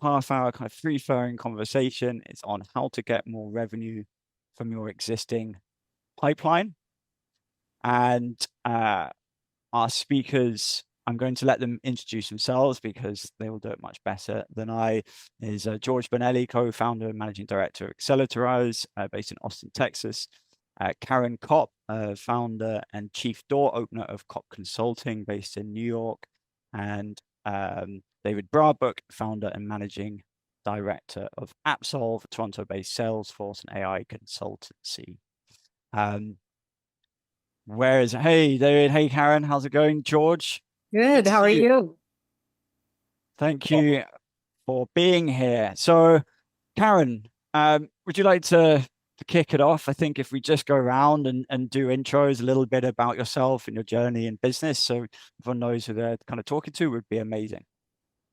half-hour kind of free-flowing conversation. It's on how to get more revenue from your existing pipeline. And our speakers, I'm going to let them introduce themselves because they will do it much better than I. Is George Bonelli, co-founder and managing director of Acceleratize, based in Austin, Texas. Caryn Kopp, founder and chief door opener of Kopp Consulting, based in New York. And David Brabrook, founder and managing director of Appsolve, Toronto-based Salesforce and AI consultancy. Hey, David. Hey, Caryn. How's it going? George? Good. How are you? Thank you for being here. So, Caryn, would you like to kick it off? I think if we just go around and do intros, a little bit about yourself and your journey in business, so everyone knows who they're kind of talking to, would be amazing.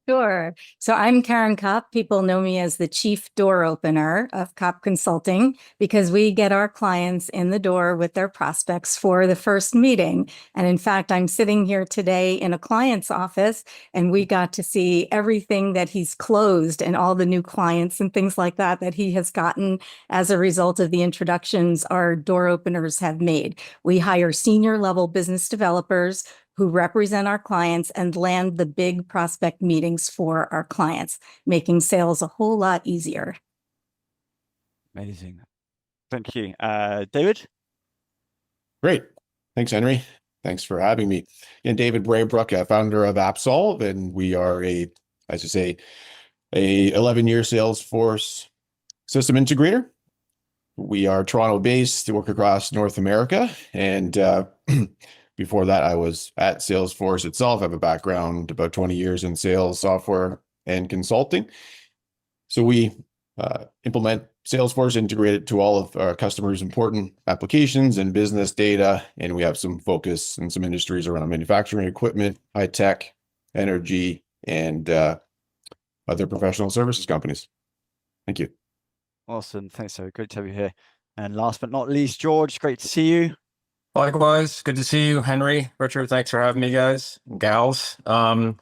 Sure. So I'm Caryn Kopp. People know me as the chief door opener of Kopp Consulting because we get our clients in the door with their prospects for the first meeting. And in fact, I'm sitting here today in a client's office and we got to see everything that he's closed and all the new clients and things like that he has gotten as a result of the introductions our door openers have made. We hire senior level business developers who represent our clients and land the big prospect meetings for our clients, making sales a whole lot easier. Amazing. Thank you. David? Great. Thanks, Henry. Thanks for having me. And David Brabrook, founder of Appsolve, and we are a 11-year Salesforce system integrator. We are Toronto-based to work across North America, and before that, I was at Salesforce itself. I have a background about 20 years in sales, software, and consulting. So we implement Salesforce, integrate it to all of our customers' important applications and business data. And we have some focus in some industries around manufacturing equipment, high tech, energy, and other professional services companies. Thank you. Awesome. Thanks, so great to have you here. And last but not least, George, great to see you. Likewise, good to see you, Henry, Richard. Thanks for having me, guys and gals. My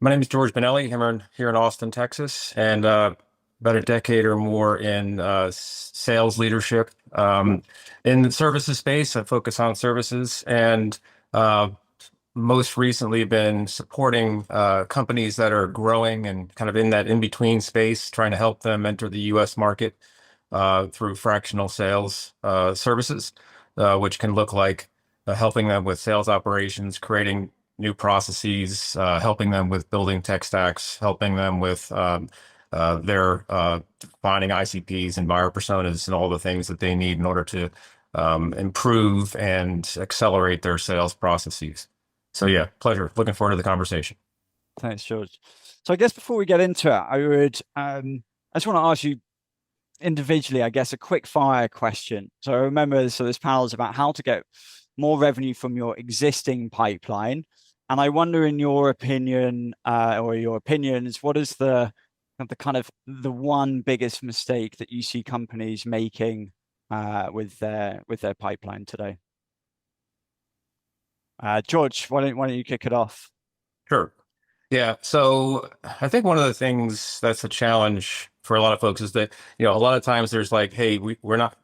name is George Bonelli. I'm here in Austin, Texas, and about a decade or more in sales leadership. In the services space, I focus on services, and most recently been supporting companies that are growing and kind of in that in-between space, trying to help them enter the U.S. market through fractional sales services. Which can look like helping them with sales operations, creating new processes, helping them with building tech stacks, helping them with their finding ICPs and buyer personas and all the things that they need in order to improve and accelerate their sales processes. So yeah, pleasure. Looking forward to the conversation. Thanks, George. So I guess before we get into it, I just want to ask you individually, I guess, a quick fire question. So remember, this panel is about how to get more revenue from your existing pipeline. And I wonder, in your opinion, or your opinions, what is the one biggest mistake that you see companies making with their pipeline today? George, why don't you kick it off? Sure. Yeah. So I think one of the things that's a challenge for a lot of folks is that, a lot of times there's like, hey, we're not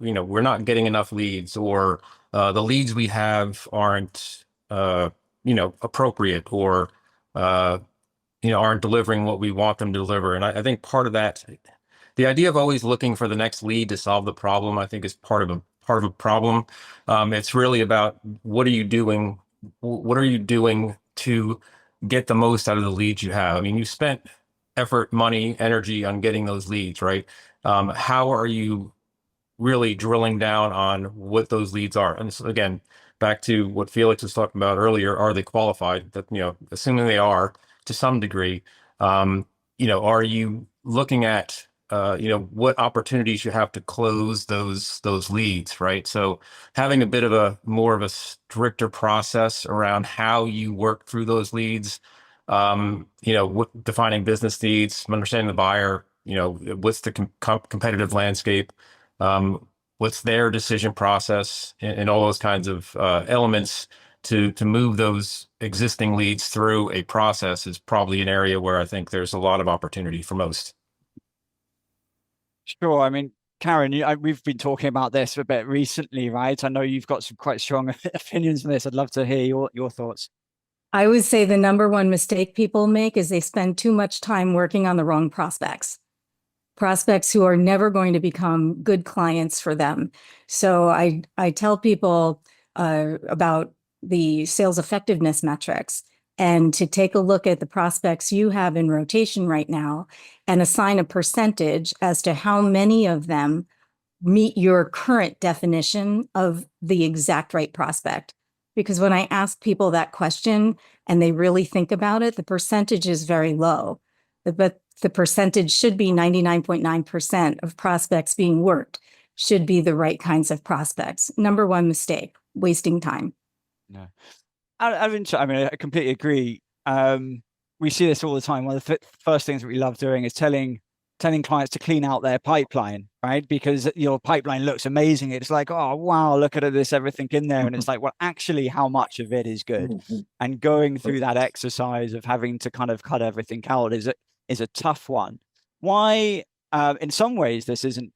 getting enough leads, or the leads we have aren't, appropriate, or, aren't delivering what we want them to deliver. And I think part of that, the idea of always looking for the next lead to solve the problem, I think is part of a problem. It's really about what are you doing to get the most out of the leads you have. I mean, you spent effort, money, energy on getting those leads, right? How are you really drilling down on what those leads are? And so again, back to what Felix was talking about earlier, are they qualified? That, assuming they are to some degree, are you looking at what opportunities you have to close those leads, right? So having a bit of more of a stricter process around how you work through those leads, defining business needs, understanding the buyer, what's the competitive landscape, what's their decision process, and all those kinds of elements to move those existing leads through a process is probably an area where I think there's a lot of opportunity for most. Sure. I mean, Caryn, we've been talking about this a bit recently, right? I know you've got some quite strong opinions on this. I'd love to hear your thoughts. I would say the number one mistake people make is they spend too much time working on the wrong prospects who are never going to become good clients for them. So I tell people about the sales effectiveness metrics and to take a look at the prospects you have in rotation right now and assign a percentage as to how many of them meet your current definition of the exact right prospect. Because when I ask people that question and they really think about it, the percentage is very low. But the percentage should be 99.9% of prospects being worked should be the right kinds of prospects. Number one mistake, wasting time. No, I mean, I completely agree. We see this all the time. One of the first things that we love doing is telling clients to clean out their pipeline, right? Because your pipeline looks amazing. It's like, oh, wow, look at this, everything in there. And it's like, well, actually, how much of it is good? And going through that exercise of having to kind of cut everything out is a tough one. Why, in some ways, this isn't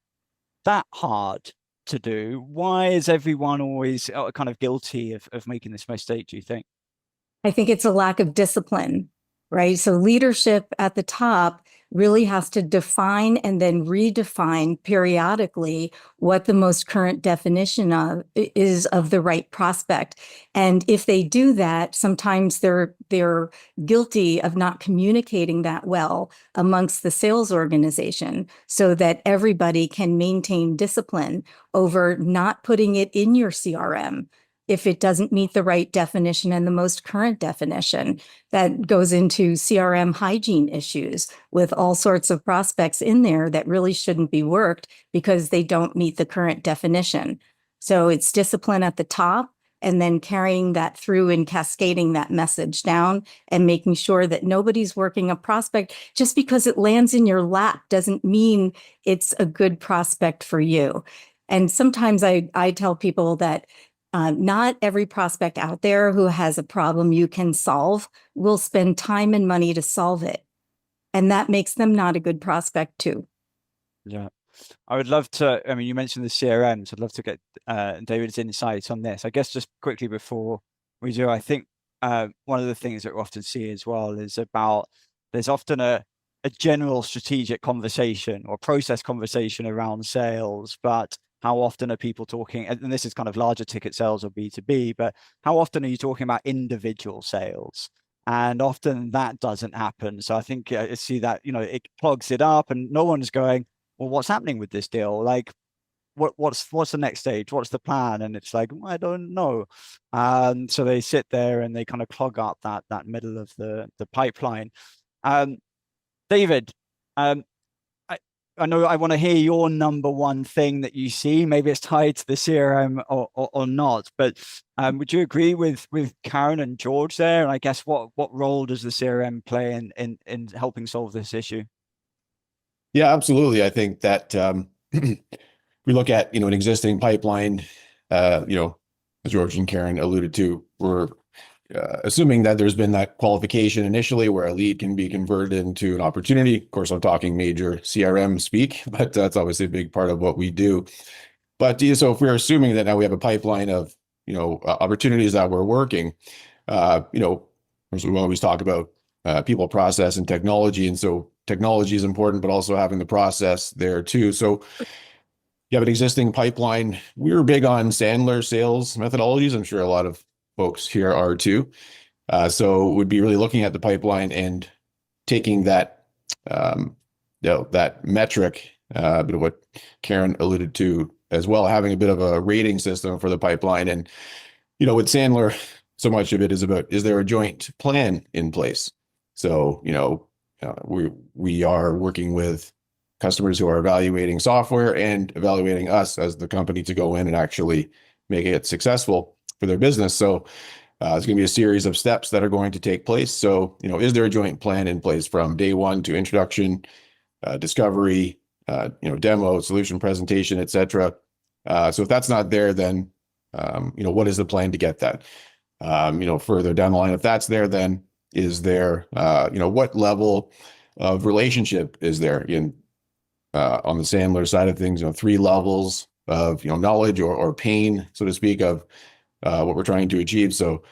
that hard to do. Why is everyone always kind of guilty of making this mistake, do you think? I think it's a lack of discipline, right? So leadership at the top really has to define and then redefine periodically what the most current definition is of the right prospect. And if they do that, sometimes they're guilty of not communicating that well amongst the sales organization so that everybody can maintain discipline over not putting it in your CRM if it doesn't meet the right definition and the most current definition. That goes into CRM hygiene issues with all sorts of prospects in there that really shouldn't be worked because they don't meet the current definition. So it's discipline at the top and then carrying that through and cascading that message down and making sure that nobody's working a prospect. Just because it lands in your lap doesn't mean it's a good prospect for you. And sometimes I tell people that not every prospect out there who has a problem you can solve will spend time and money to solve it. And that makes them not a good prospect too. Yeah. I would love to, I mean, you mentioned the CRMs. I'd love to get David's insights on this. I guess just quickly before we do, I think one of the things that we often see as well is about, there's often a general strategic conversation or process conversation around sales, but how often are people talking, and this is kind of larger ticket sales or B2B, but how often are you talking about individual sales? And often that doesn't happen. So I think I see that, it clogs it up and no one's going, well, what's happening with this deal? Like, what's the next stage? What's the plan? And it's like, I don't know. So they sit there and they kind of clog up that middle of the pipeline. David, I know I want to hear your number one thing that you see. Maybe it's tied to the CRM or not, but would you agree with Caryn and George there? And I guess what role does the CRM play in helping solve this issue? Yeah, absolutely. I think that we look at, an existing pipeline, as George and Caryn alluded to, we're assuming that there's been that qualification initially where a lead can be converted into an opportunity. Of course, I'm talking major CRM speak, but that's obviously a big part of what we do. But so if we're assuming that now we have a pipeline of, opportunities that we're working, we always talk about people, process, and technology. And so technology is important, but also having the process there too. So you have an existing pipeline. We're big on Sandler sales methodologies. I'm sure a lot of folks here are too. So would be really looking at the pipeline and taking that, that metric, a bit of what Caryn alluded to as well, having a bit of a rating system for the pipeline. And, with Sandler, so much of it is about, is there a joint plan in place? So, we are working with customers who are evaluating software and evaluating us as the company to go in and actually make it successful for their business. So it's going to be a series of steps that are going to take place. So, is there a joint plan in place from day one to introduction, discovery, demo, solution presentation, et cetera. So if that's not there, then, what is the plan to get that? Further down the line, if that's there, then is there, what level of relationship is there on the Sandler side of things, 3 levels of, knowledge or pain, so to speak, of what we're trying to achieve. So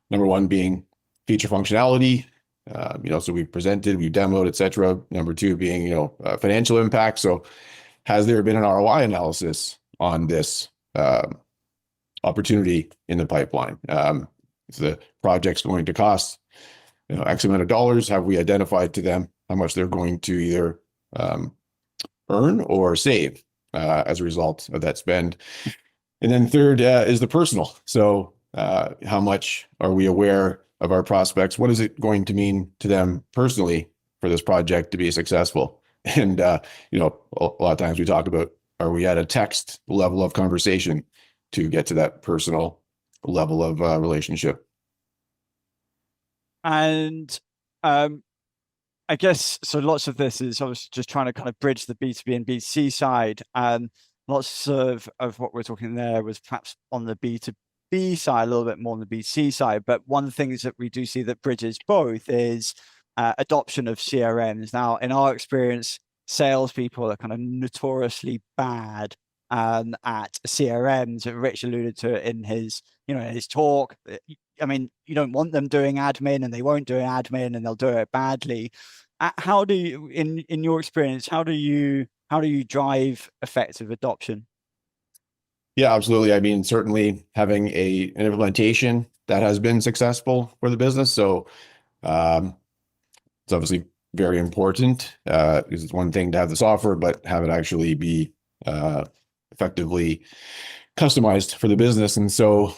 number 1 being feature functionality, so we've presented, we've demoed, etc. Number 2 being, financial impact. So has there been an ROI analysis on this opportunity in the pipeline? If the project's going to cost, X amount of dollars, have we identified to them how much they're going to either earn or save as a result of that spend? And then third is the personal. So how much are we aware of our prospects? What is it going to mean to them personally for this project to be successful? And, a lot of times we talk about, are we at a text level of conversation to get to that personal level of relationship? And I guess, so lots of this is obviously just trying to kind of bridge the B2B and B2C side. And lots of what we're talking there was perhaps on the B2B side, a little bit more on the B2C side. But one of the things that we do see that bridges both is adoption of CRMs. Now, in our experience, salespeople are kind of notoriously bad at CRMs. Rich alluded to it in his talk. I mean, you don't want them doing admin, and they won't do admin, and they'll do it badly. How do you, in your experience, how do you drive effective adoption? Yeah, absolutely. I mean, certainly having an implementation that has been successful for the business. So it's obviously very important because it's one thing to have the software, but have it actually be effectively customized for the business. And so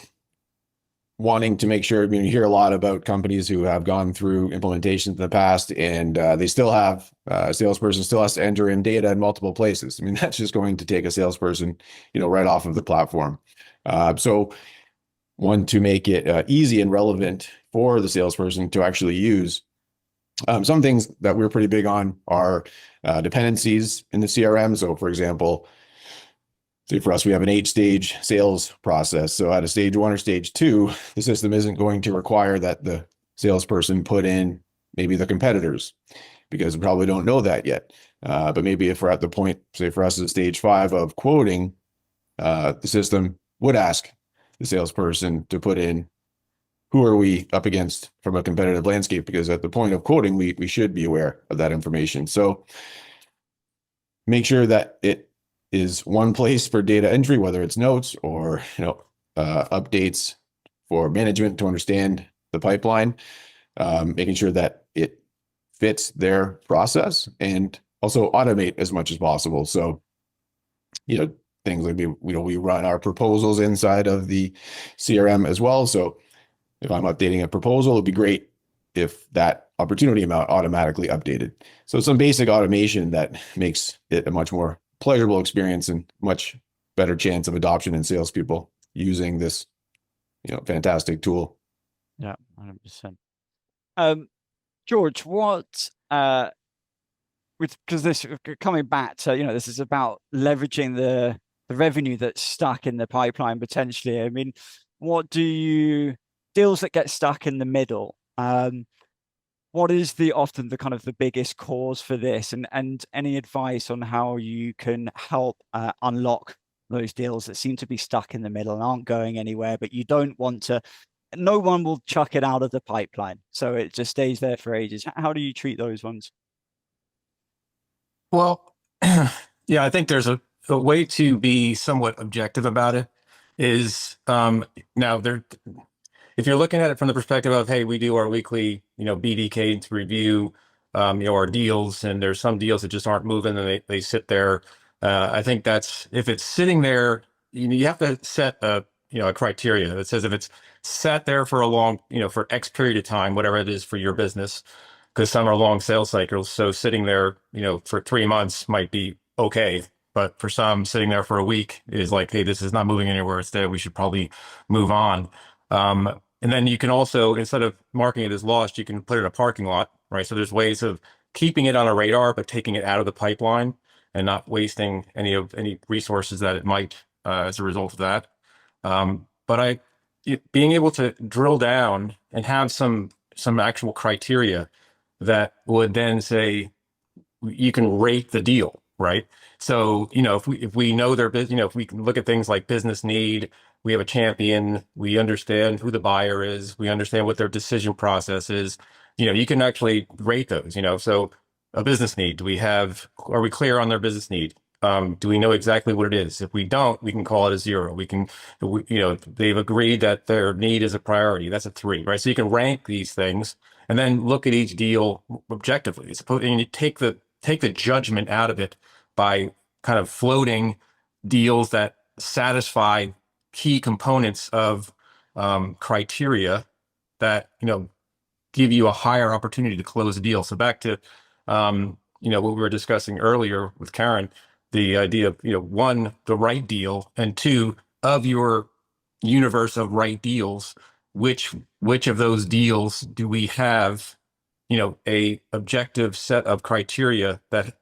wanting to make sure, you hear a lot about companies who have gone through implementations in the past, and they still have a salesperson still has to enter in data in multiple places. I mean, that's just going to take a salesperson, right off of the platform. So one, to make it easy and relevant for the salesperson to actually use. Some things that we're pretty big on are dependencies in the CRM. So for example, say for us, we have an 8-stage sales process. So at a stage 1 or stage 2, the system isn't going to require that the salesperson put in maybe the competitors, because we probably don't know that yet. But maybe if we're at the point, say for us at stage 5 of quoting, the system would ask the salesperson to put in, who are we up against from a competitive landscape? Because at the point of quoting, we should be aware of that information. So make sure that it is one place for data entry, whether it's notes or updates for management to understand the pipeline, making sure that it fits their process, and also automate as much as possible. So, things like we run our proposals inside of the CRM as well. So if I'm updating a proposal, it'd be great if that opportunity amount automatically updated. So some basic automation that makes it a much more pleasurable experience and much better chance of adoption in salespeople using this, fantastic tool. Yeah, 100%. George, what because this coming back to, this is about leveraging the revenue that's stuck in the pipeline potentially. I mean, what deals that get stuck in the middle? What is often the kind of the biggest cause for this, and any advice on how you can help unlock those deals that seem to be stuck in the middle and aren't going anywhere, but you don't want to, no one will chuck it out of the pipeline, so it just stays there for ages. How do you treat those ones? Well, yeah, I think there's a way to be somewhat objective about it. Is now there, if you're looking at it from the perspective of, hey, we do our weekly, BD cadence review, our deals, and there's some deals that just aren't moving and they sit there. I think that's, if it's sitting there, you have to set a criteria that says if it's sat there for a long, for X period of time, whatever it is for your business, because some are long sales cycles. So sitting there, for 3 months might be okay. But for some, sitting there for a week is like, hey, this is not moving anywhere. It's there. We should probably move on. And then you can also, instead of marking it as lost, you can put it in a parking lot, right? So there's ways of keeping it on a radar, but taking it out of the pipeline and not wasting any resources that it might as a result of that. But being able to drill down and have some actual criteria that would then say you can rate the deal, right? So, if we know their business, if we can look at things like business need, we have a champion, we understand who the buyer is, we understand what their decision process is, you can actually rate those, so a business need, are we clear on their business need? Do we know exactly what it is? If we don't, we can call it a 0. They've agreed that their need is a priority. That's a 3, right? So you can rank these things and then look at each deal objectively. And you take the judgment out of it by kind of floating deals that satisfy key components of criteria that give you a higher opportunity to close a deal. So back to what we were discussing earlier with Caryn, the idea of 1, the right deal, and 2, of your universe of right deals, which of those deals do we have a objective set of criteria that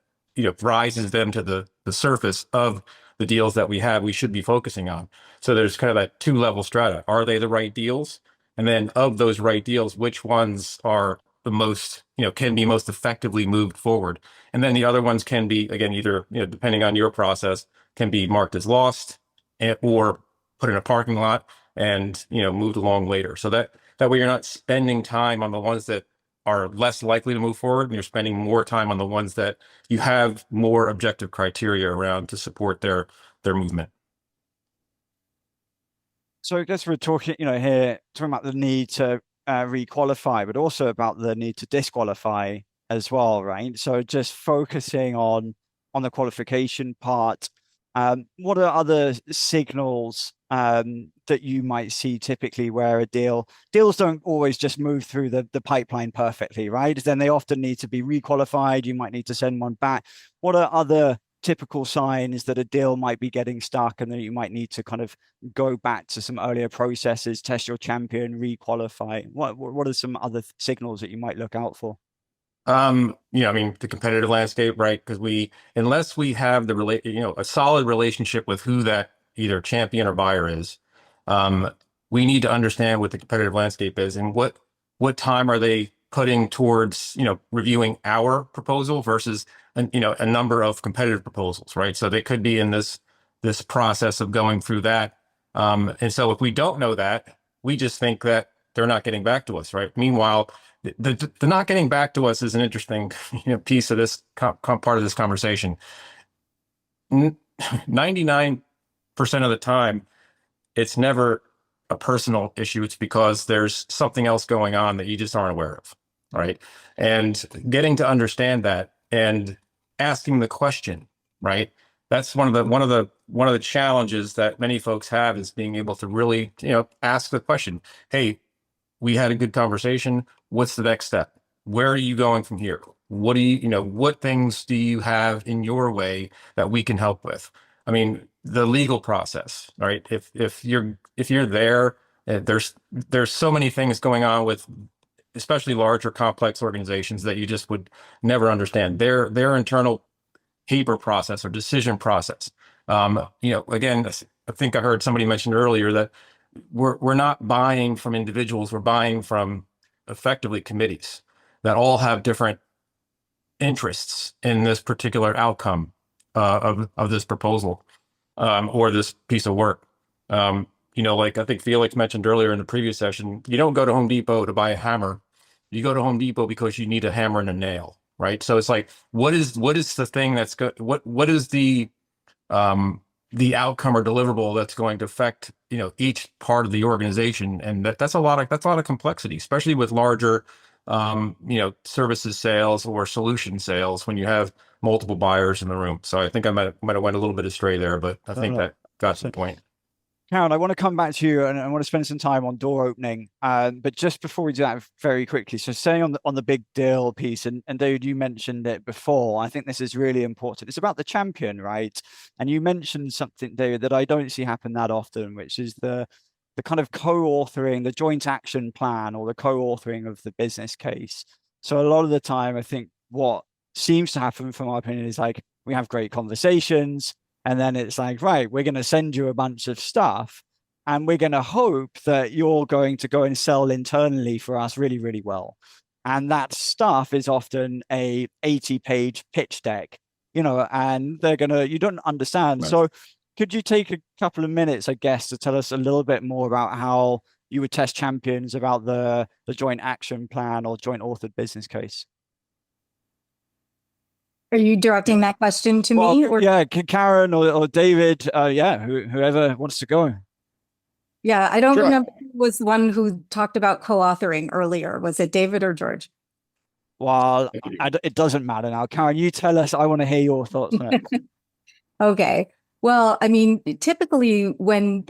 rises them to the surface of the deals that we should be focusing on. So there's kind of that 2-level strata. Are they the right deals? And then of those right deals, which ones are the most, can be most effectively moved forward? And then the other ones can be, again, either, depending on your process, can be marked as lost or put in a parking lot and, moved along later. So that way you're not spending time on the ones that are less likely to move forward, and you're spending more time on the ones that you have more objective criteria around to support their movement. So I guess we're talking, here, talking about the need to requalify, but also about the need to disqualify as well, right? So just focusing on the qualification part, what are other signals that you might see typically where deals don't always just move through the pipeline perfectly, right? Then they often need to be requalified. You might need to send one back. What are other typical signs that a deal might be getting stuck and that you might need to kind of go back to some earlier processes, test your champion, requalify? What are some other signals that you might look out for? The competitive landscape, right? Because unless we have a solid relationship with who that either champion or buyer is, we need to understand what the competitive landscape is and what time are they putting towards, reviewing our proposal versus, a number of competitive proposals, right? So they could be in this process of going through that. And so if we don't know that, we just think that they're not getting back to us, right? Meanwhile, the not getting back to us is an interesting piece of this part of this conversation. 99% of the time, it's never a personal issue. It's because there's something else going on that you just aren't aware of, right? And getting to understand that and asking the question, right? That's one of the challenges that many folks have, is being able to really, ask the question, hey, we had a good conversation. What's the next step? Where are you going from here? What what things do you have in your way that we can help with? I mean, the legal process, right? If you're there, there's so many things going on with, especially larger, complex organizations, that you just would never understand their internal paper process or decision process. Again, I think I heard somebody mention earlier that we're not buying from individuals, we're buying from effectively committees that all have different interests in this particular outcome of this proposal or this piece of work. Like I think Felix mentioned earlier in the previous session, you don't go to Home Depot to buy a hammer. You go to Home Depot because you need a hammer and a nail, right? So it's like, what is the thing that's good? What is the outcome or deliverable that's going to affect each part of the organization? And that's a lot of complexity, especially with larger services sales or solution sales, when you have multiple buyers in the room. So I think I might have went a little bit astray there, but I think that got to the point. Caryn, I want to come back to you, and I want to spend some time on door opening. But just before we do that, very quickly, so saying on the big deal piece, and David, you mentioned it before, I think this is really important. It's about the champion, right? And you mentioned something, David, that I don't see happen that often, which is the kind of co-authoring, the joint action plan, or the co-authoring of the business case. So a lot of the time, I think what seems to happen, from my opinion, is like, we have great conversations, and then it's like, right, we're going to send you a bunch of stuff. and we're going to hope that you're going to go and sell internally for us really, really well. And that stuff is often a 80-page pitch deck, and you don't understand. Right. So could you take a couple of minutes, I guess, to tell us a little bit more about how you would test champions about the joint action plan or joint authored business case? Are you directing that question to me? Or yeah, Caryn or David, whoever wants to go. yeah, I don't Sure. remember who was the one who talked about co-authoring earlier. Was it David or George? Well, it doesn't matter now. Caryn, you tell us. I want to hear your thoughts on it. Okay. Well, I mean, typically when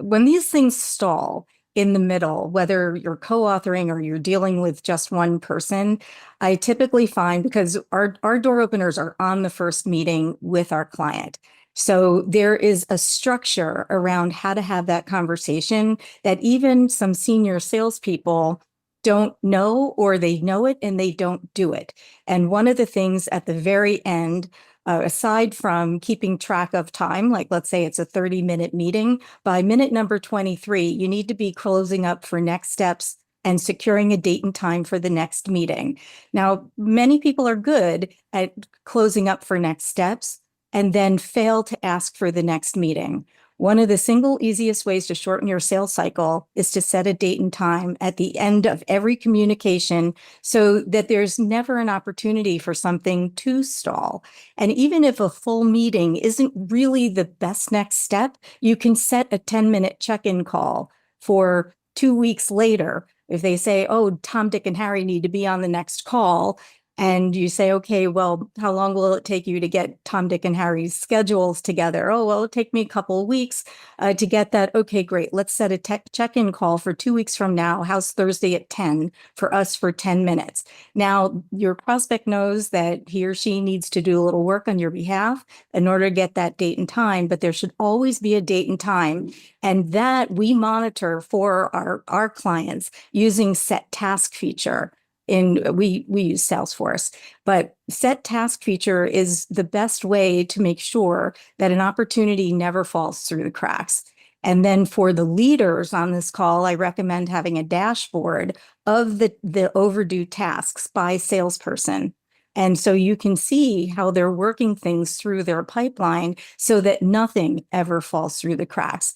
these things stall in the middle, whether you're co-authoring or you're dealing with just one person, I typically find, because our door openers are on the first meeting with our client. So there is a structure around how to have that conversation that even some senior salespeople don't know, or they know it and they don't do it. And one of the things at the very end, aside from keeping track of time, like let's say it's a 30-minute meeting, by minute number 23, you need to be closing up for next steps and securing a date and time for the next meeting. Now, many people are good at closing up for next steps and then fail to ask for the next meeting. One of the single easiest ways to shorten your sales cycle is to set a date and time at the end of every communication so that there's never an opportunity for something to stall. And even if a full meeting isn't really the best next step, you can set a 10-minute check-in call for 2 weeks later. If they say, oh, Tom, Dick, and Harry need to be on the next call, and you say, okay, well, how long will it take you to get Tom, Dick, and Harry's schedules together? Oh, well, it'll take me a couple of weeks to get that. Okay, great. Let's set a check-in call for 2 weeks from now. How's Thursday at 10 for us for 10 minutes? Now, your prospect knows that he or she needs to do a little work on your behalf in order to get that date and time, but there should always be a date and time. And that we monitor for our clients using set task feature. We use Salesforce, but set task feature is the best way to make sure that an opportunity never falls through the cracks. And then for the leaders on this call, I recommend having a dashboard of the overdue tasks by salesperson. And so you can see how they're working things through their pipeline so that nothing ever falls through the cracks.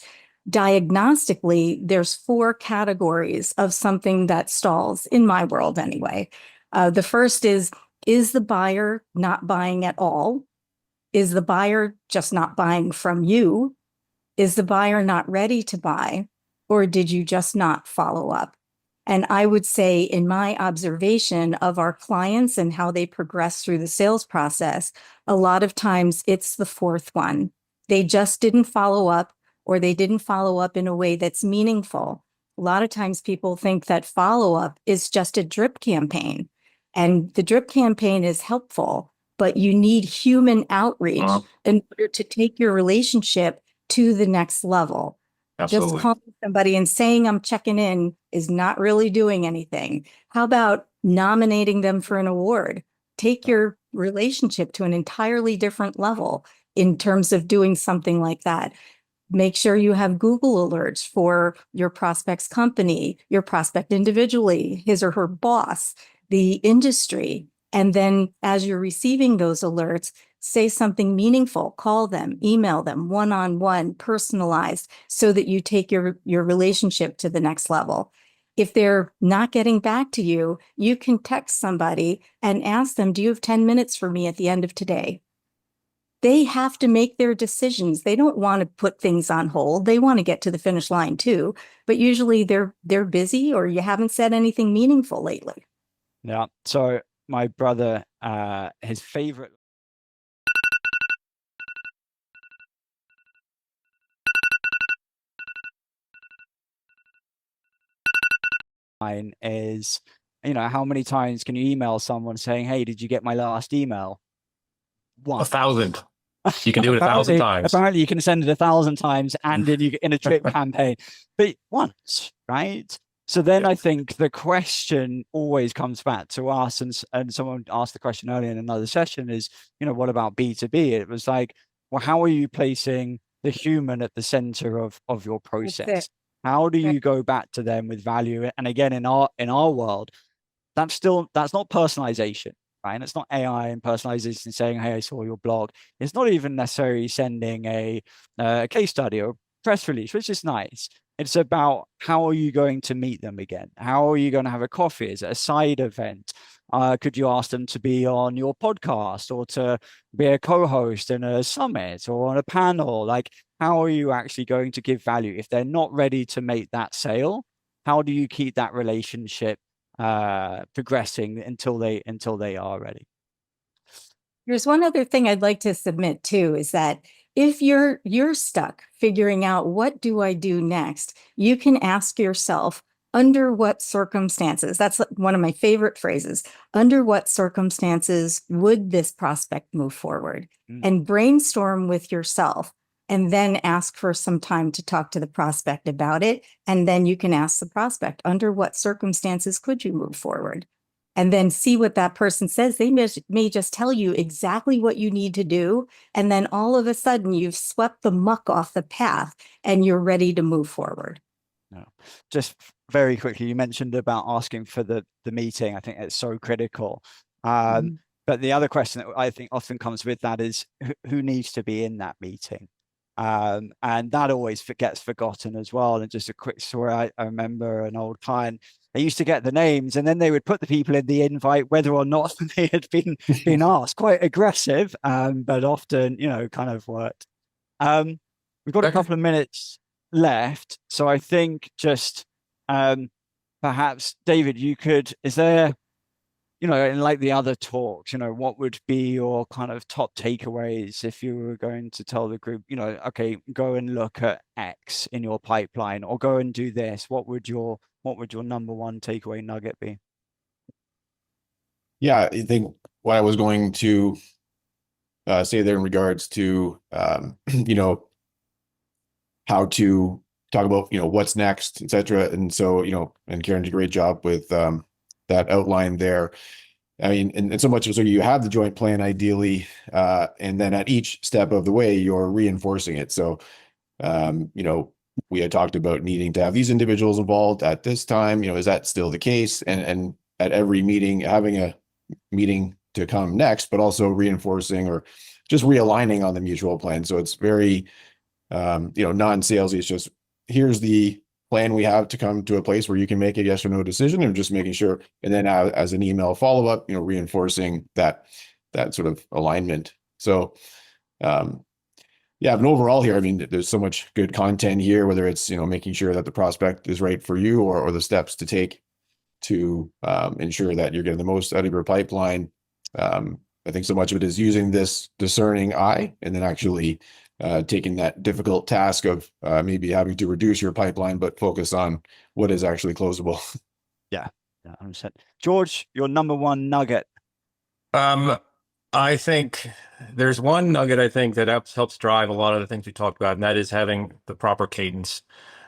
Diagnostically, there's 4 categories of something that stalls in my world anyway. The first is the buyer not buying at all? Is the buyer just not buying from you? Is the buyer not ready to buy? Or did you just not follow up? And I would say, in my observation of our clients and how they progress through the sales process, a lot of times it's the 4th one. They just didn't follow up, or they didn't follow up in a way that's meaningful. A lot of times people think that follow-up is just a drip campaign, and the drip campaign is helpful, but you need human outreach in order to take your relationship to the next level. Absolutely. Just calling somebody and saying I'm checking in is not really doing anything. How about nominating them for an award? Take your relationship to an entirely different level in terms of doing something like that. Make sure you have Google alerts for your prospect's company, your prospect individually, his or her boss, the industry. And then as you're receiving those alerts, say something meaningful, call them, email them, one-on-one, personalized, so that you take your relationship to the next level. If they're not getting back to you, you can text somebody and ask them, do you have 10 minutes for me at the end of today? They have to make their decisions. They don't want to put things on hold. They want to get to the finish line too, but usually they're busy, or you haven't said anything meaningful lately. Yeah. So my brother, his favorite line is, how many times can you email someone saying, hey, did you get my last email? 1,000. You can do it 1,000 times. Apparently you can send it 1,000 times and in a drip campaign, but once, right? So then I think the question always comes back to us, and someone asked the question earlier in another session is, what about B2B? It was like, well, how are you placing the human at the center of your it. process. How do you go back to them with value? And again, in our world, that's not personalization, right? And it's not AI and personalization saying, hey, I saw your blog. It's not even necessarily sending a case study or press release, which is nice. It's about how are you going to meet them again? How are you going to have a coffee? Is it a side event? Could you ask them to be on your podcast or to be a co-host in a summit or on a panel? Like, how are you actually going to give value? If they're not ready to make that sale, how do you keep that relationship progressing until they are ready? There's one other thing I'd like to submit too, is that if you're stuck figuring out what do I do next, you can ask yourself, under what circumstances, that's one of my favorite phrases, under what circumstances would this prospect move forward? And brainstorm with yourself, and then ask for some time to talk to the prospect about it. And then you can ask the prospect, under what circumstances could you move forward? And then see what that person says. They may just tell you exactly what you need to do. And then all of a sudden you've swept the muck off the path and you're ready to move forward. No. Just very quickly, you mentioned about asking for the meeting. I think it's so critical. But the other question that I think often comes with that is who needs to be in that meeting? And that always gets forgotten as well. And just a quick story, I remember an old client, they used to get the names and then they would put the people in the invite, whether or not they had been asked. Quite aggressive, but often, kind of worked. We've got a couple of minutes left. So I think just perhaps, David, is there, in like the other talks, what would be your kind of top takeaways if you were going to tell the group, okay, go and look at X in your pipeline or go and do this? What would your number one takeaway nugget be? Yeah, I think what I was going to say there in regards to, how to talk about, what's next, et cetera. And so, and Caryn did a great job with that outline there. I mean, and so much so you have the joint plan ideally, and then at each step of the way, you're reinforcing it. So, we had talked about needing to have these individuals involved at this time. Is that still the case? And at every meeting, having a meeting to come next, but also reinforcing or just realigning on the mutual plan. So it's very, non-salesy. It's just, here's the plan we have to come to a place where you can make a yes or no decision, and just making sure. And then as an email follow-up, reinforcing that sort of alignment. So, yeah, but overall here, I mean, there's so much good content here, whether it's, making sure that the prospect is right for you or the steps to take to ensure that you're getting the most out of your pipeline. I think so much of it is using this discerning eye, and then actually taking that difficult task of maybe having to reduce your pipeline, but focus on what is actually closable. Yeah, 100%. George, your number one nugget. I think there's one nugget I think that helps drive a lot of the things we talked about, and that is having the proper cadence.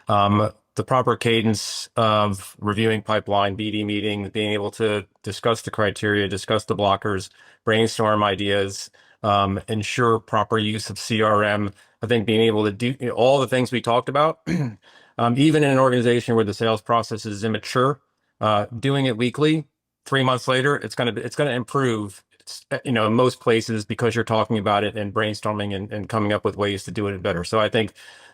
The proper cadence of reviewing pipeline, BD meetings, being able to discuss the criteria, discuss the blockers, brainstorm ideas, ensure proper use of CRM. I think being able to do all the things we talked about, even in an organization where the sales process is immature, doing it weekly, 3 months later, it's gonna improve. In most places, because you're talking about it and brainstorming and coming up with ways to do it better. So I think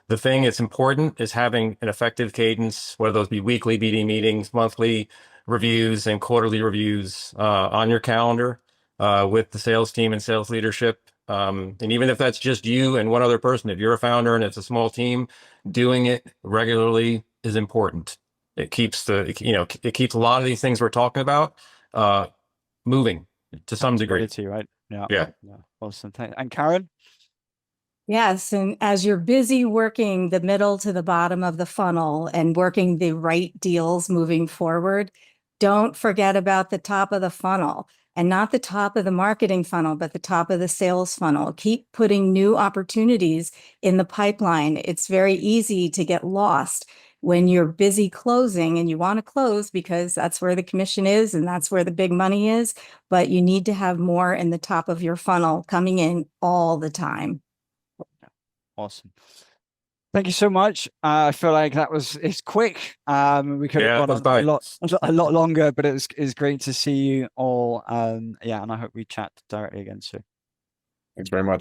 the thing that's important is having an effective cadence, whether those be weekly BD meetings, monthly reviews, and quarterly reviews on your calendar with the sales team and sales leadership. And even if that's just you and one other person, if you're a founder and it's a small team, doing it regularly is important. It keeps it keeps a lot of these things we're talking about moving to some degree. Right? Yeah. Awesome. And Caryn? Yes. And as you're busy working the middle to the bottom of the funnel and working the right deals moving forward, don't forget about the top of the funnel, and not the top of the marketing funnel, but the top of the sales funnel. Keep putting new opportunities in the pipeline. It's very easy to get lost when you're busy closing, and you want to close because that's where the commission is and that's where the big money is, but you need to have more in the top of your funnel coming in all the time. Awesome. Thank you so much. I feel like it's quick. We could Yeah, have that's gone on nice. a lot longer, but it's great to see you all. Yeah, and I hope we chat directly again soon. Thanks very much.